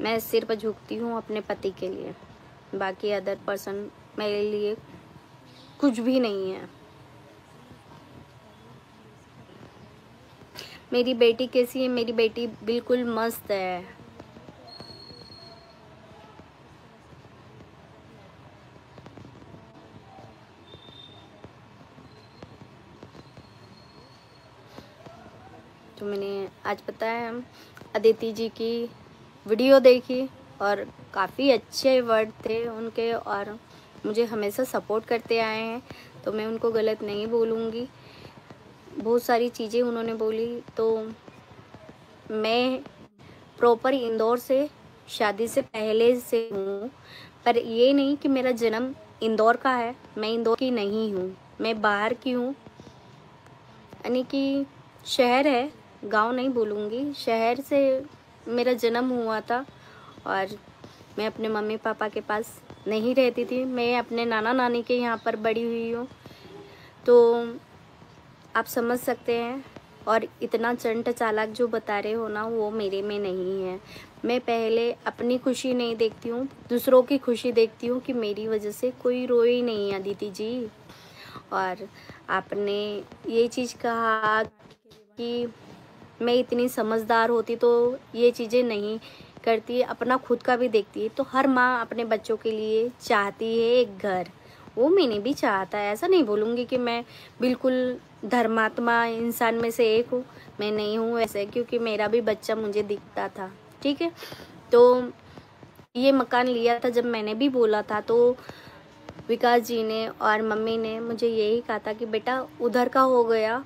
मैं सिर पर झुकती हूँ अपने पति के लिए, बाकी अदर पर्सन मेरे लिए कुछ भी नहीं है। मेरी बेटी कैसी है? मेरी बेटी बिल्कुल मस्त है। तो मैंने आज पता है अदिति जी की वीडियो देखी और काफ़ी अच्छे वर्ड थे उनके और मुझे हमेशा सपोर्ट करते आए हैं, तो मैं उनको गलत नहीं बोलूँगी। बहुत सारी चीज़ें उन्होंने बोली। तो मैं प्रॉपर इंदौर से शादी से पहले से हूँ, पर ये नहीं कि मेरा जन्म इंदौर का है। मैं इंदौर की नहीं हूँ, मैं बाहर की हूँ, यानी कि शहर है, गांव नहीं बोलूँगी, शहर से मेरा जन्म हुआ था। और मैं अपने मम्मी पापा के पास नहीं रहती थी, मैं अपने नाना नानी के यहाँ पर बड़ी हुई हूँ। तो आप समझ सकते हैं। और इतना चंट चालाक जो बता रहे हो ना, वो मेरे में नहीं है। मैं पहले अपनी खुशी नहीं देखती हूँ, दूसरों की खुशी देखती हूँ कि मेरी वजह से कोई रोए ही नहीं अदिति जी। और आपने ये चीज़ कहा कि मैं इतनी समझदार होती तो ये चीज़ें नहीं करती, अपना खुद का भी देखती है। तो हर माँ अपने बच्चों के लिए चाहती है एक घर, वो मैंने भी चाहता है। ऐसा नहीं बोलूँगी कि मैं बिल्कुल धर्मात्मा इंसान में से एक हूँ, मैं नहीं हूँ ऐसे, क्योंकि मेरा भी बच्चा मुझे दिखता था। ठीक है, तो ये मकान लिया था जब मैंने भी बोला था, तो विकास जी ने और मम्मी ने मुझे यही कहा था कि बेटा उधर का हो गया,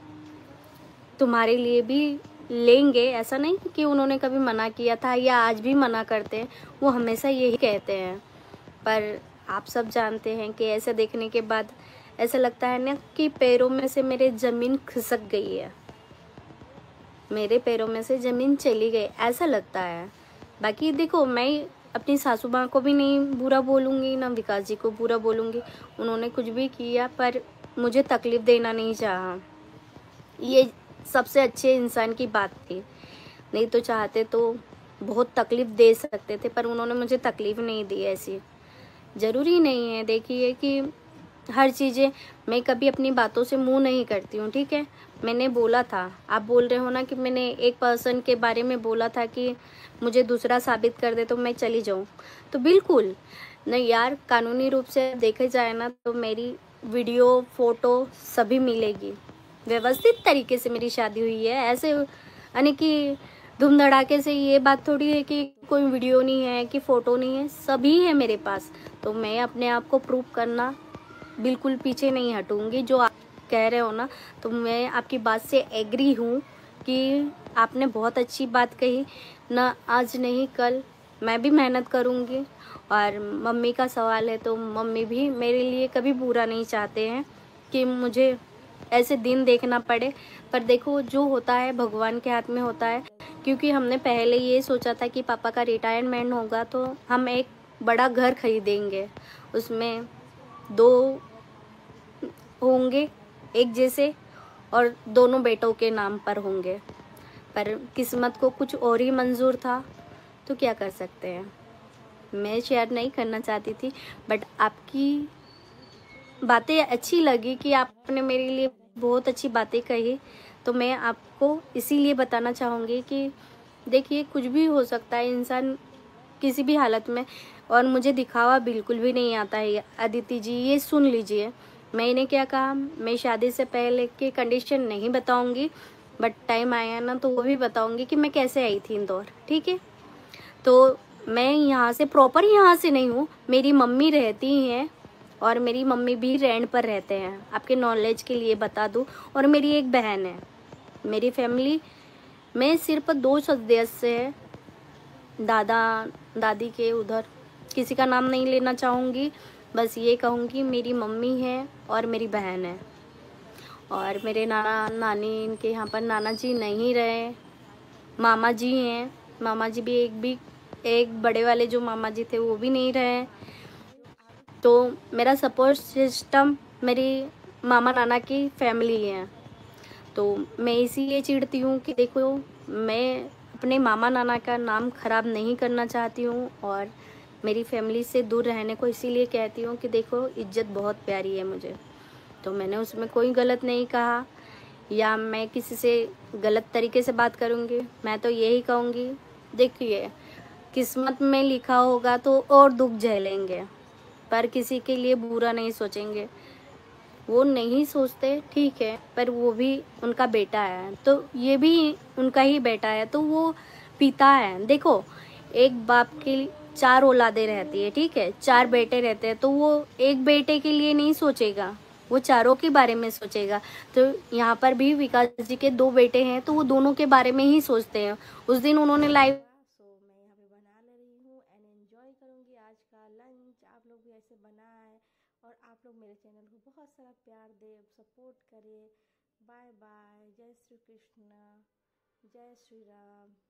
तुम्हारे लिए भी लेंगे। ऐसा नहीं कि उन्होंने कभी मना किया था या आज भी मना करते हैं, वो हमेशा यही कहते हैं। पर आप सब जानते हैं कि ऐसे देखने के बाद ऐसा लगता है ना कि पैरों में से मेरे ज़मीन खिसक गई है, मेरे पैरों में से ज़मीन चली गई, ऐसा लगता है। बाकी देखो, मैं अपनी सासू माँ को भी नहीं बुरा बोलूँगी, ना विकास जी को बुरा बोलूँगी। उन्होंने कुछ भी किया पर मुझे तकलीफ़ देना नहीं चाहा, ये सबसे अच्छे इंसान की बात थी। नहीं तो चाहते तो बहुत तकलीफ़ दे सकते थे, पर उन्होंने मुझे तकलीफ़ नहीं दी। ऐसी ज़रूरी नहीं है, देखिए कि हर चीज़ें मैं कभी अपनी बातों से मुंह नहीं करती हूँ। ठीक है, मैंने बोला था, आप बोल रहे हो ना कि मैंने एक पर्सन के बारे में बोला था कि मुझे दूसरा साबित कर दे तो मैं चली जाऊँ, तो बिल्कुल नहीं यार, कानूनी रूप से देखे जाए ना तो मेरी वीडियो फ़ोटो सभी मिलेगी। व्यवस्थित तरीके से मेरी शादी हुई है, ऐसे यानी कि धूम धड़ाके से ये बात थोड़ी है कि कोई वीडियो नहीं है कि फ़ोटो नहीं है, सभी है मेरे पास। तो मैं अपने आप को प्रूव करना बिल्कुल पीछे नहीं हटूंगी। जो आप कह रहे हो ना, तो मैं आपकी बात से एग्री हूँ कि आपने बहुत अच्छी बात कही ना, आज नहीं कल मैं भी मेहनत करूँगी। और मम्मी का सवाल है तो मम्मी भी मेरे लिए कभी बुरा नहीं चाहते हैं कि मुझे ऐसे दिन देखना पड़े। पर देखो, जो होता है भगवान के हाथ में होता है, क्योंकि हमने पहले ये सोचा था कि पापा का रिटायरमेंट होगा तो हम एक बड़ा घर खरीदेंगे, उसमें 2 होंगे एक जैसे और दोनों बेटों के नाम पर होंगे। पर किस्मत को कुछ और ही मंजूर था, तो क्या कर सकते हैं। मैं शेयर नहीं करना चाहती थी, बट आपकी बातें अच्छी लगी कि आपने मेरे लिए बहुत अच्छी बातें कही, तो मैं आपको इसीलिए बताना चाहूँगी कि देखिए, कुछ भी हो सकता है इंसान किसी भी हालत में। और मुझे दिखावा बिल्कुल भी नहीं आता है अदिति जी, ये सुन लीजिए। मैंने क्या कहा, मैं शादी से पहले की कंडीशन नहीं बताऊंगी, बट टाइम आया ना तो वो भी बताऊंगी कि मैं कैसे आई थी इंदौर। ठीक है, तो मैं यहाँ से प्रॉपर यहाँ से नहीं हूँ, मेरी मम्मी रहती हैं और मेरी मम्मी भी रेंट पर रहते हैं, आपके नॉलेज के लिए बता दूँ। और मेरी एक बहन है। मेरी फैमिली में सिर्फ 2 सदस्य है, दादा दादी के, उधर किसी का नाम नहीं लेना चाहूँगी, बस ये कहूँगी मेरी मम्मी है और मेरी बहन है। और मेरे नाना नानी, इनके यहाँ पर नाना जी नहीं रहे, मामा जी हैं। मामा जी भी एक बड़े वाले जो मामा जी थे वो भी नहीं रहे। तो मेरा सपोर्ट सिस्टम मेरी मामा नाना की फैमिली है। तो मैं इसीलिए चिढ़ती हूँ कि देखो, मैं अपने मामा नाना का नाम ख़राब नहीं करना चाहती हूँ और मेरी फैमिली से दूर रहने को इसीलिए कहती हूँ कि देखो इज्जत बहुत प्यारी है मुझे। तो मैंने उसमें कोई गलत नहीं कहा या मैं किसी से गलत तरीके से बात करूँगी। मैं तो यही कहूँगी, देखिए किस्मत में लिखा होगा तो और दुख झेलेंगे, पर किसी के लिए बुरा नहीं सोचेंगे। वो नहीं सोचते ठीक है, पर वो भी उनका बेटा है, तो ये भी उनका ही बेटा है, तो वो पिता है। देखो एक बाप की 4 औलादें रहती है, ठीक है, 4 बेटे रहते हैं, तो वो एक बेटे के लिए नहीं सोचेगा, वो चारों के बारे में सोचेगा। तो यहाँ पर भी विकास जी के 2 बेटे हैं, तो वो दोनों के बारे में ही सोचते हैं। उस दिन उन्होंने लाइव मैं यहाँ पे बना ले रही हूँ एंड एंजॉय करूँगी आज का लंच। आप लोग भी ऐसे बनाए और आप लोग मेरे चैनल को बहुत सारा प्यार दे, सपोर्ट करें। बाय बाय, जय श्री कृष्ण, जय श्री राम।